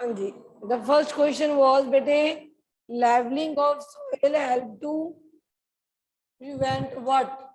हाँ जी, the first question was better levelling of soil help to prevent what?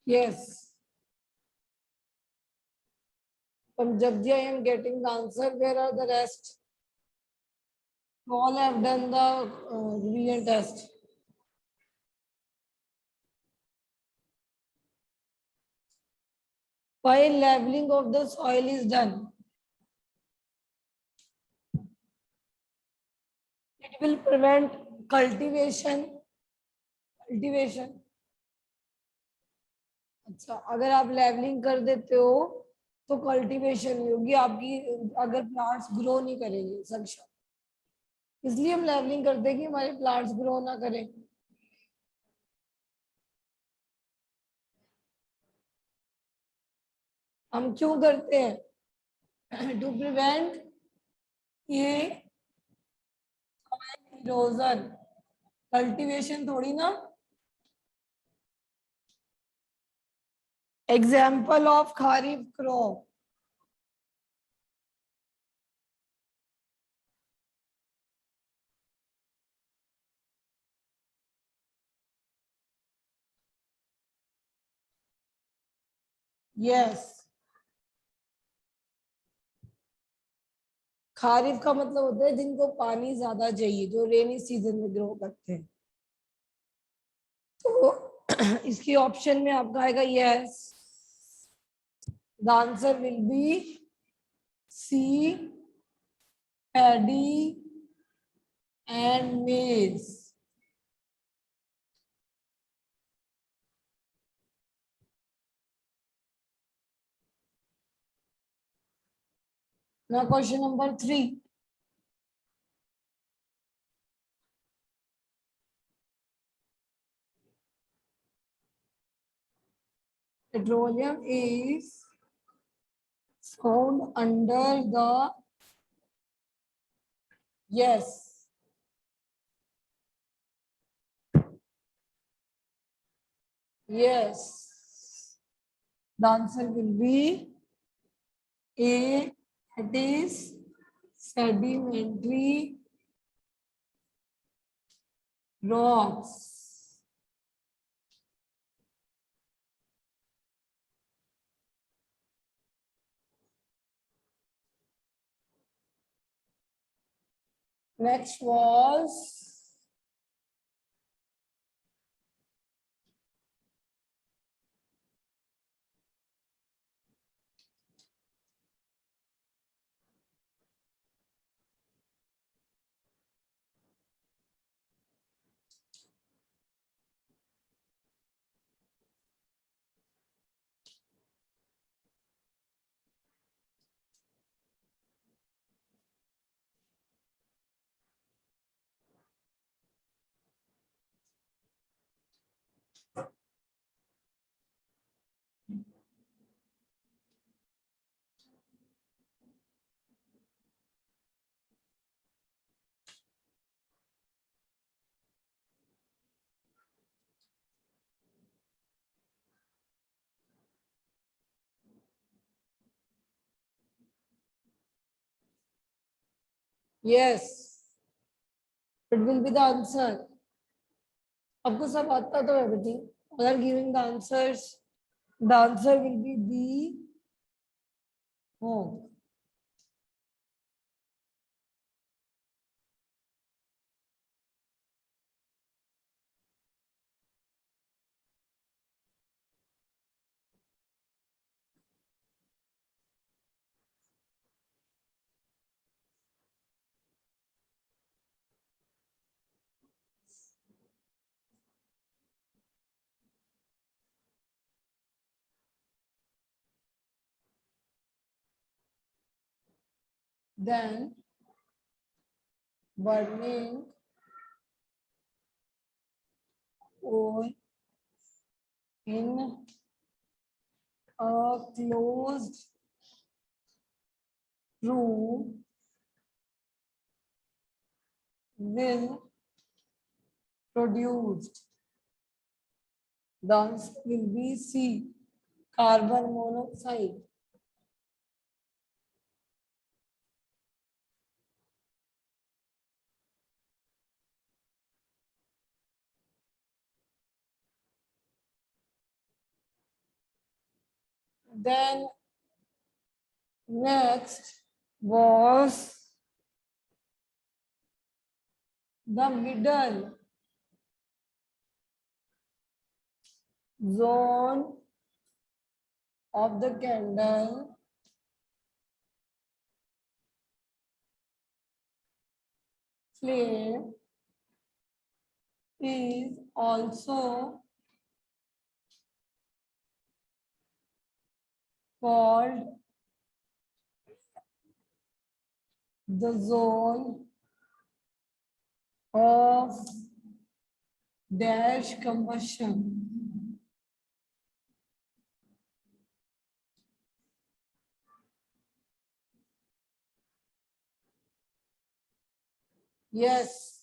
Yes. From Jabji, I am getting the answer. Where are the rest? All have done the revision test. While leveling of the soil is done, it will prevent cultivation. Cultivation. अच्छा, अगर आप levelling कर देते हो तो cultivation नहीं होगी आपकी, अगर प्लांट्स ग्रो नहीं करेंगे सक्षम, इसलिए हम लेवलिंग करते हैं कि हमारे प्लांट्स ग्रो ना करें। हम क्यों करते हैं? टू प्रिवेंट ये इरोजन, कल्टीवेशन थोड़ी ना। Example of kharif crop, yes. Kharif का मतलब होता है जिनको पानी ज्यादा चाहिए, जो रेनी सीजन में ग्रो करते हैं। तो इसकी ऑप्शन में आपका आएगा yes. The answer will be C, paddy and maize. Now question number 3. Petroleum is found under the, yes. Yes. The answer will be A, it is sedimentary rocks. Next was yes. It will be the answer. आपको सब आता तो है बेटी। Other giving the answers, the answer will be B. Oh. Then burning coal in a closed room will produced. The answer will be C, carbon monoxide. Then next was the middle zone of the candle flame is also called the zone of dash combustion. Yes.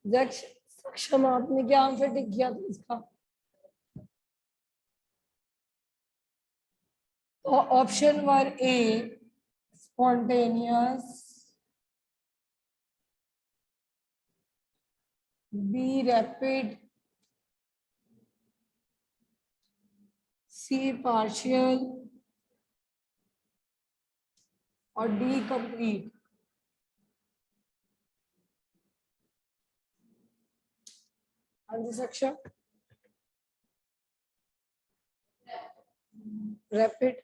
सक्षम आपने क्या answer tick किया था इसका? तो option वर ए spontaneous, B rapid, C partial और D complete. Answer सक्षम rapid.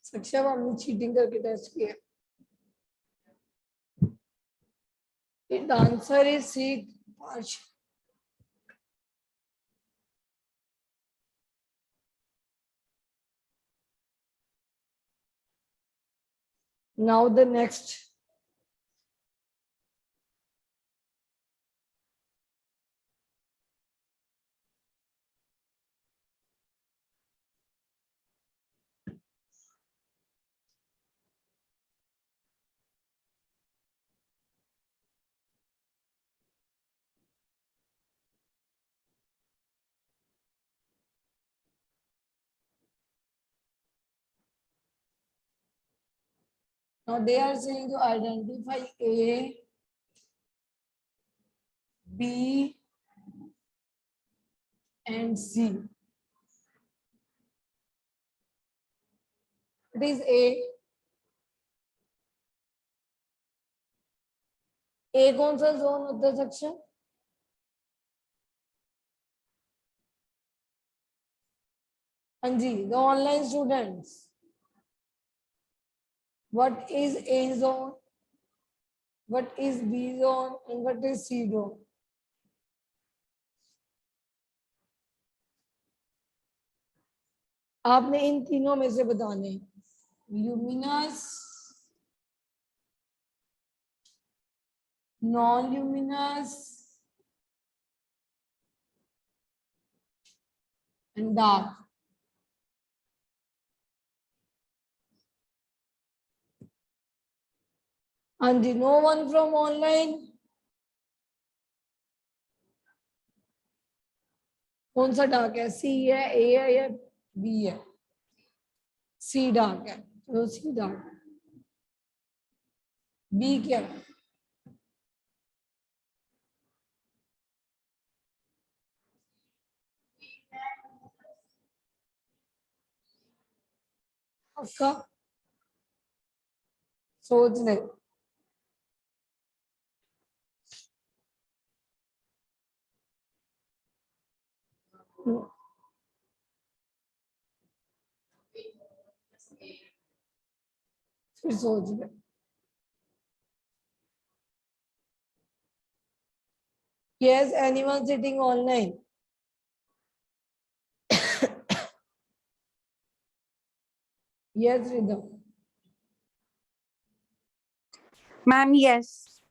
सक्षम हमने चीटिंग करके टेस्ट किया। The answer is C partial. Now the next. Now they are saying to identify A, B, and C. It is A. A कौन सा zone होता है सक्षम? हाँ जी, the online students. What is A zone? What is B zone? And what is C zone? आपने इन तीनों में से बताने luminous, non luminous and dark. हाँ जी, नो वन फ्रॉम ऑनलाइन। कौन सा डार्क है? सी है, ए है या बी है? सी डार्क है, तो सी डार्क। बी क्या है? आपका सोच ले। फिर सोच ले। Yes, anyone sitting online? Yes, Rhythm. Ma'am, yes.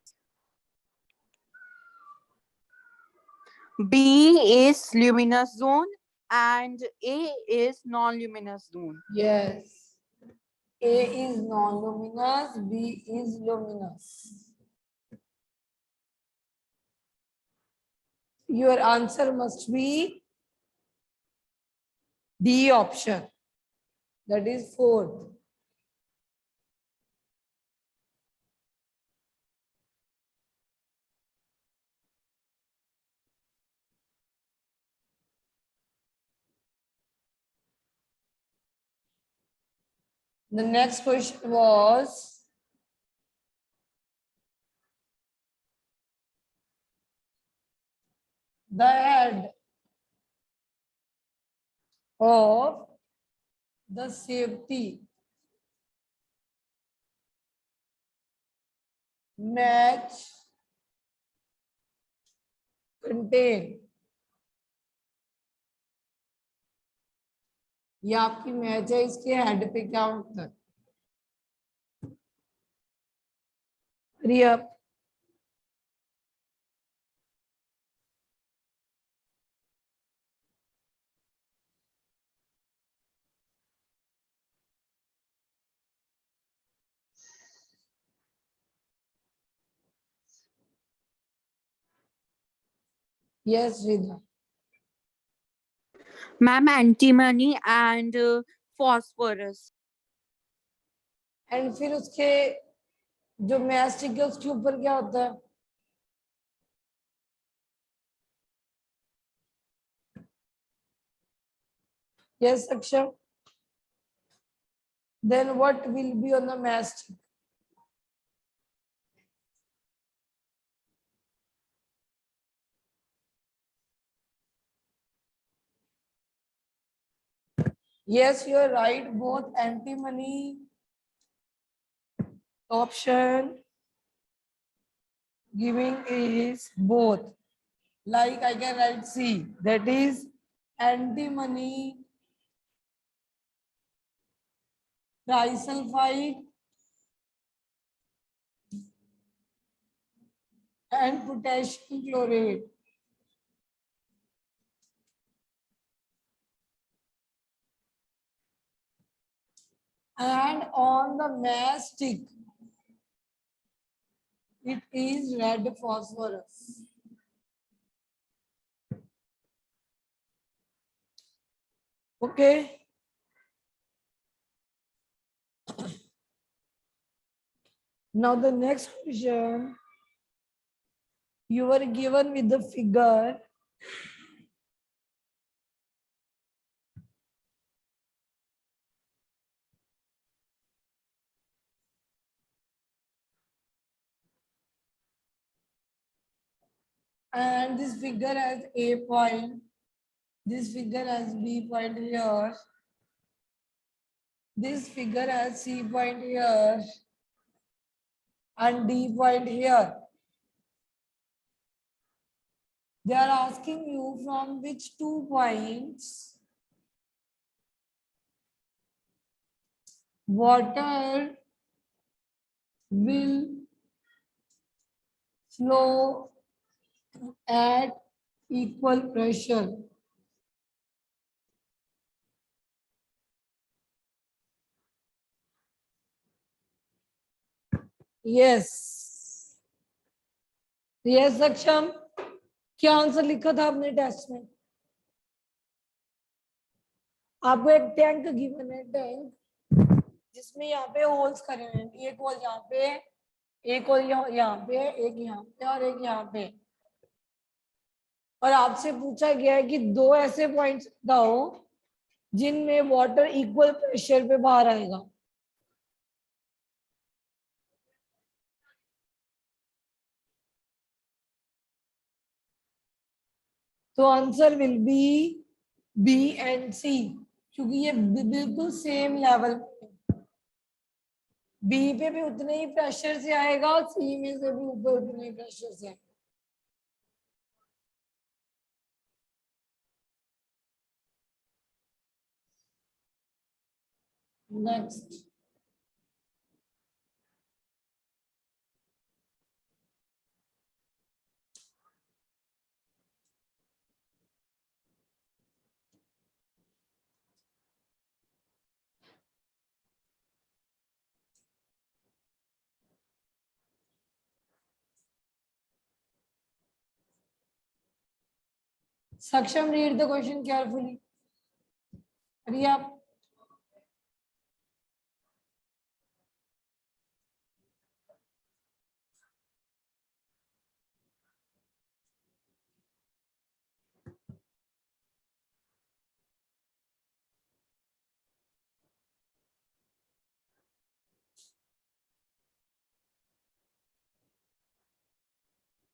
B is luminous zone and A is non-luminous zone. Yes. A is non-luminous, B is luminous. Your answer must be D option. That is fourth. The next question was the head of the safety match contain. ये आपकी match है, इसके head पे क्या होता है? Hurry up. Yes, Rida. Ma'am, antimony and phosphorus. And फिर उसके जो मैस्टिक है उसके ऊपर क्या होता है? Yes, Akshay. Then what will be on the mastic? Yes, you are right. Both antimony option giving is both. Like I can write C. That is antimony trisulfide and potassium chlorate. And on the mastic, it is red phosphorus. Okay. Now the next question, you were given with the figure. And this figure has A point. This figure has B point here. This figure has C point here. And D point here. They are asking you from which 2 points water will flow at equal pressure. Yes. Yes, Aksham. क्या answer लिखा था आपने test में? आपको एक tank given है, tank जिसमें यहाँ पे होल्स करे हैं, एक होल यहाँ पे, एक होल यहाँ पे, एक यहाँ पे और एक यहाँ पे। और आपसे पूछा गया है कि दो ऐसे पॉइंट्स बताओ जिनमें वाटर इक्वल प्रेशर पे बाहर आएगा। तो answer will be B and C, क्योंकि ये बिल्कुल सेम लेवल पे, बी पे भी उतने ही प्रेशर से आएगा और सी में से भी ऊपर उतने ही प्रेशर से आएगा। Next, Saksham, read the question carefully. Hurry up.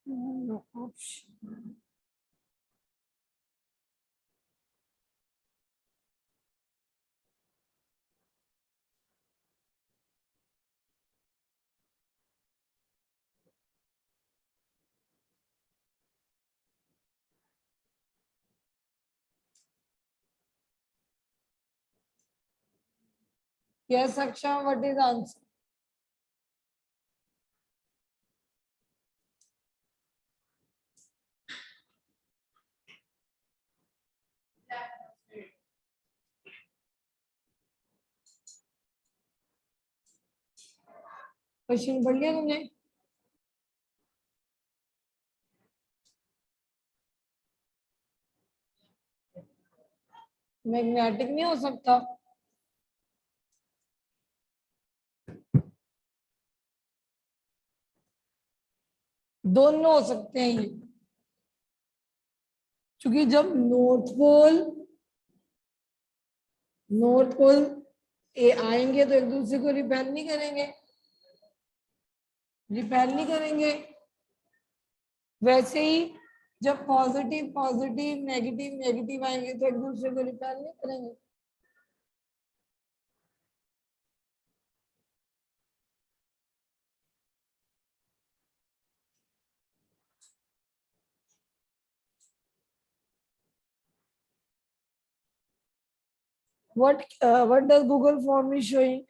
No option. Yes, Saksham, what is the answer? Question पढ़ लिया तुमने? मैग्नेटिक नहीं हो सकता? दोनों हो सकते हैं ये, क्योंकि जब नॉर्थ पोल ए आएंगे तो एक दूसरे को रिपेल नहीं करेंगे, वैसे ही जब पॉजिटिव पॉजिटिव नेगेटिव नेगेटिव आएंगे तो एक दूसरे को रिपेल नहीं करेंगे। What does Google form is showing?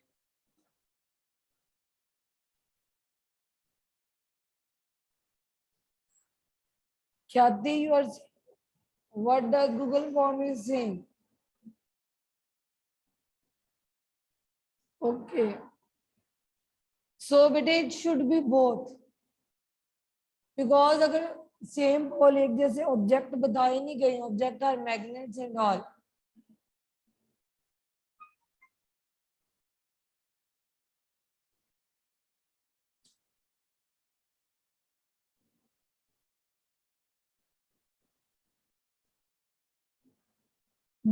Khyati, you are saying, what does Google form is saying? Okay. So बेटे it should be both. Because अगर सेम पोल एक जैसे ऑब्जेक्ट बताए नहीं गए, object are magnets and all,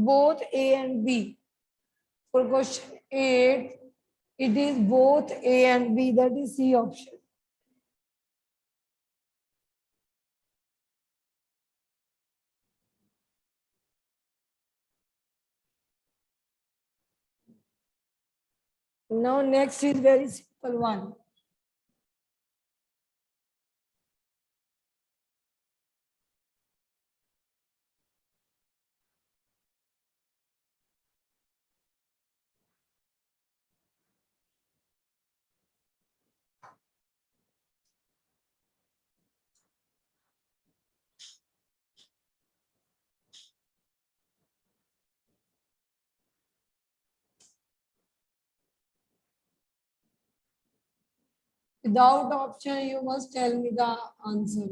both A and B. For question 8, it is both A and B, that is C option. Now next is very simple one. Without option, you must tell me the answer.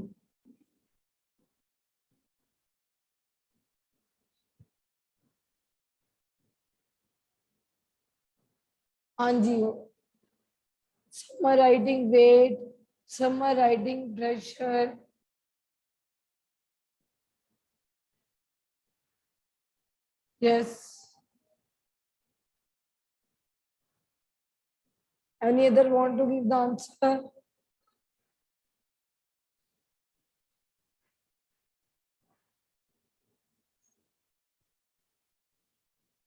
हाँ जी, some are writing weight, some are writing pressure. Yes. Any other want to give the answer?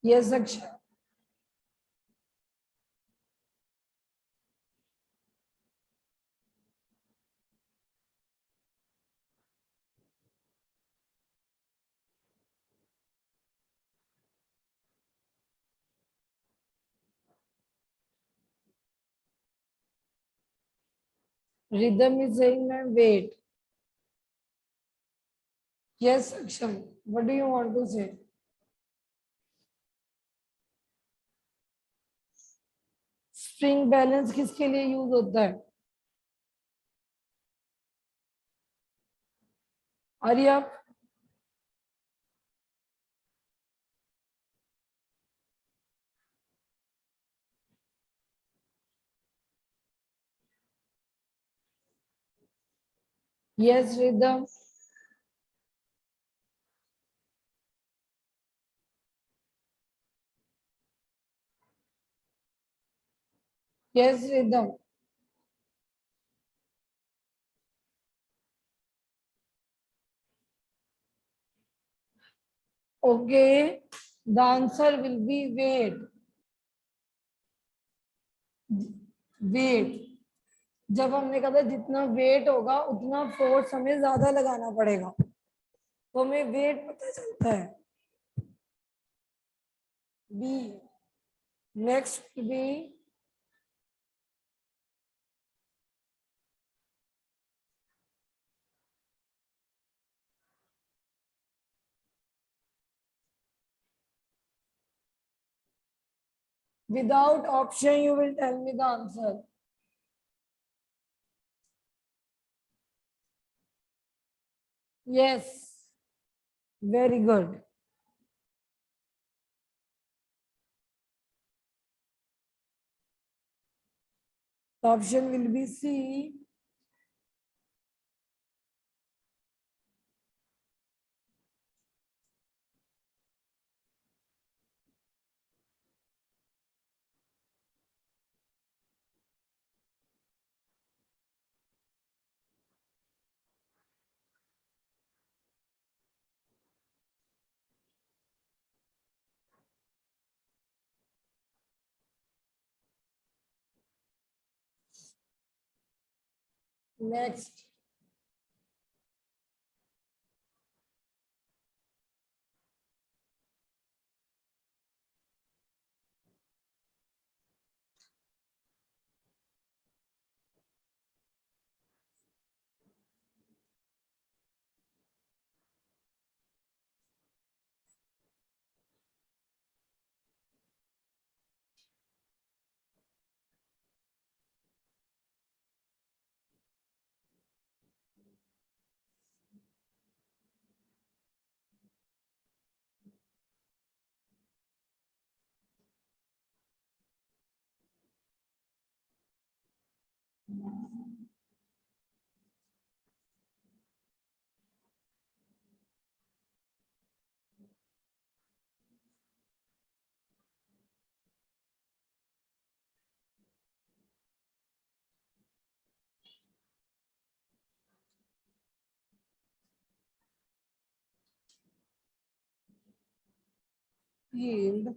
Yes, Akshay. Rhythm is saying ma'am weight. Yes, Aksham. What do you want to say? Spring balance किसके लिए use होता है? अरे आप Yes, rhythm. Yes, rhythm. Okay, the answer will be weight. Weight. जब हमने कहा था जितना वेट होगा उतना फोर्स हमें ज्यादा लगाना पड़ेगा, तो हमें वेट पता चलता है. B. Next B. Without option, you will tell me the answer. Yes. Very good. The option will be C. Next. Field.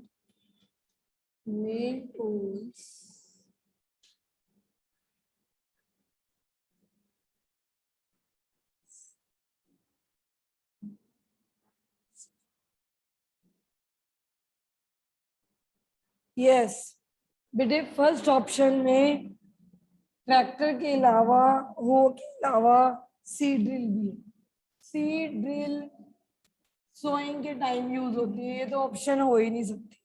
Main tools. Yes. बेटे फर्स्ट ऑप्शन में ट्रैक्टर के अलावा हो के अलावा सीड ड्रिल भी. सीड ड्रिल सोइंग के time use होती है, ये तो ऑप्शन हो ही नहीं सकती.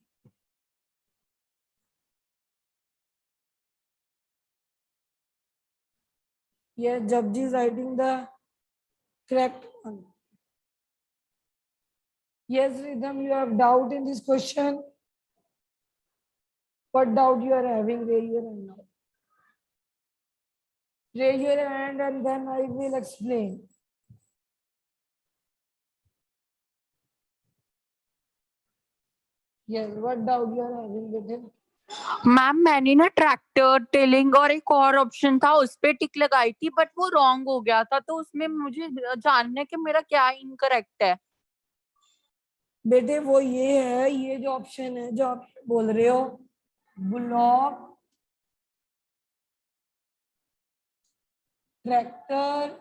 Yes, Jabji is writing the correct one. Yes, Rhythm, you have doubt in this question. What doubt you are having? Raise your hand now. Raise your hand and then I will explain. Yes, what doubt you are having with him? Ma'am मैंने ना tractor telling और एक और option था उस पे टिक लगाई थी, बट वो रॉन्ग हो गया था, तो उसमें मुझे जानना है कि मेरा क्या इनकरेक्ट है. बेटे वो ये है, ये जो ऑप्शन है जो आप बोल रहे हो, ब्लॉक, ट्रैक्टर,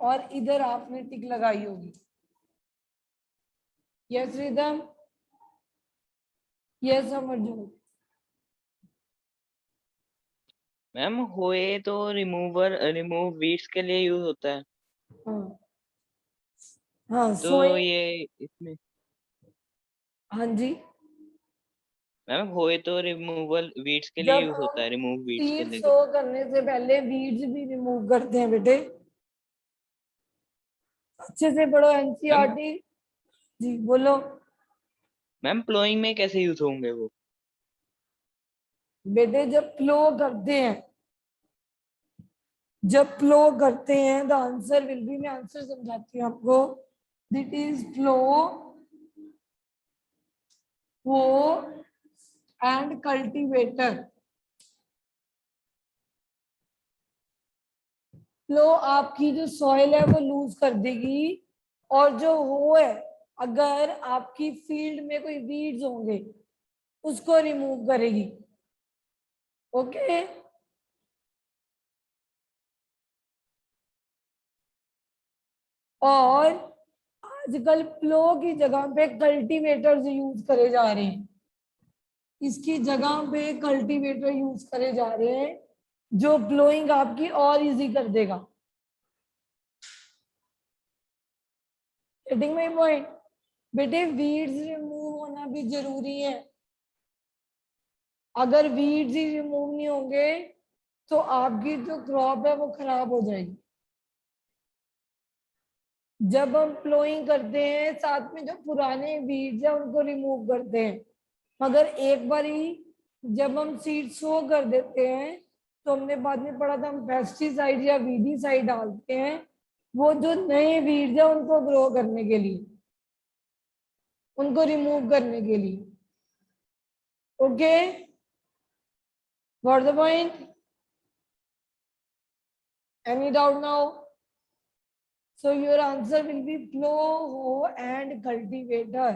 और इधर आपने टिक लगाई होगी. Yes rhythm. Yes Amarjot. Ma'am होए तो रिमूव वीड्स के लिए यूज होता है, हाँ हाँ तो सोइंग. ये इसमें हाँ जी. मैम होए तो रिमूवल वीड्स के लिए जब यूज होता हम है, रिमूव वीड्स के सीड लिए. सो करने से पहले वीड्स भी रिमूव करते हैं बेटे. अच्छे से पढ़ो मैम एनसीईआरटी. जी बोलो. मैम प्लोइंग में कैसे यूज होंगे वो? बेटे जब फ्लो करते हैं जब फ्लो करते हैं द आंसर विल बी, मैं आंसर समझाती हूँ आपको, दिट इज फ्लो वो एंड कल्टीवेटर। फ्लो आपकी जो सॉइल है वो लूज कर देगी, और जो हो है, अगर आपकी फील्ड में कोई वीड्स होंगे उसको रिमूव करेगी। ओके, और आजकल प्लो की जगह पे कल्टीवेटर्स यूज करे जा रहे हैं, इसकी जगह पे कल्टीवेटर यूज करे जा रहे हैं जो प्लोइंग आपकी और इजी कर देगा। Getting my point? बेटे वीड्स रिमूव होना भी जरूरी है, अगर वीड्स ही रिमूव नहीं होंगे तो आपकी जो क्रॉप है वो खराब हो जाएगी। जब हम प्लोइंग करते हैं साथ में जो पुराने वीड्स है उनको रिमूव करते हैं, मगर एक बार ही जब हम सीड सो कर देते हैं तो हमने बाद में पढ़ा था, हम पेस्टिसाइड या वीडीसाइड डालते हैं वो जो नए वीड्स है उनको ग्रो करने के लिए, उनको रिमूव करने के लिए। Okay, what the point? Any doubt now? So your answer will be plow, hoe and cultivator.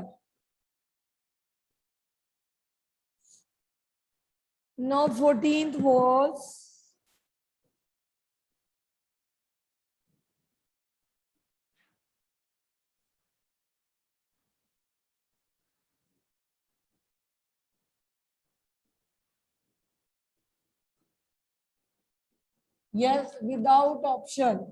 Now 14th was yes without option.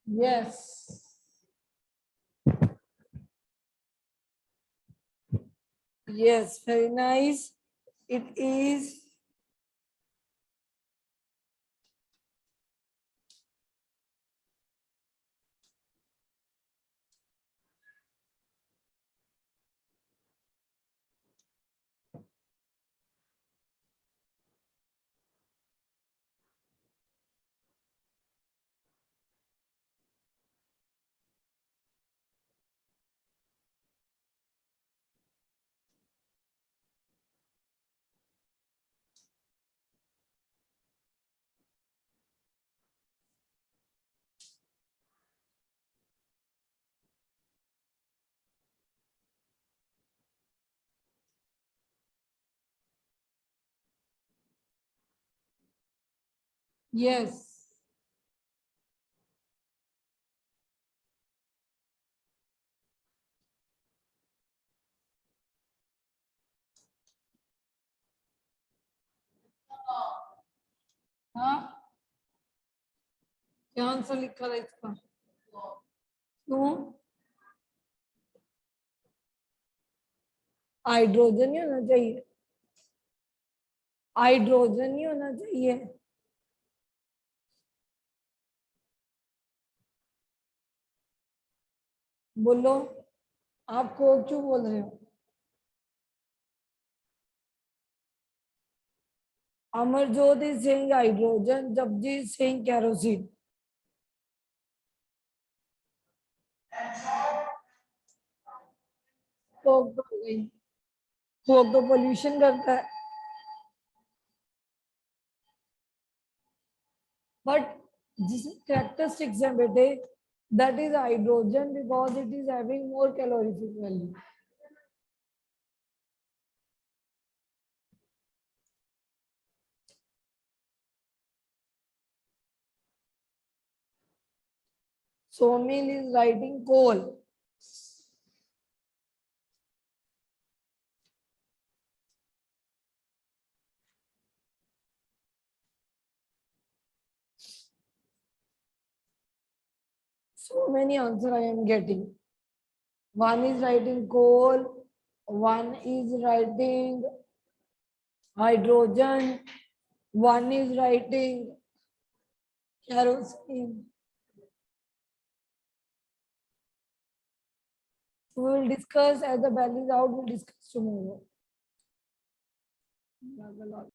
Yes. Yes, very nice. It is yes. हाँ, क्या answer लिखा था इसका? क्यों? Hydrogen नहीं होना चाहिए, hydrogen नहीं होना चाहिए। बोलो, आप को क्यों बोल रहे हो? Amarjot is saying hydrogen, Japji is saying kerosene. Coke तो हो गई, कोक तो पोल्यूशन करता है, बट जिस कैरेक्टरिस्टिक्स हैं बेटे, that is hydrogen because it is having more calorific value. Somil is writing coal. So many answers I am getting. One is writing coal, one is writing hydrogen, one is writing kerosene. We will discuss as the bell is out. We'll discuss tomorrow.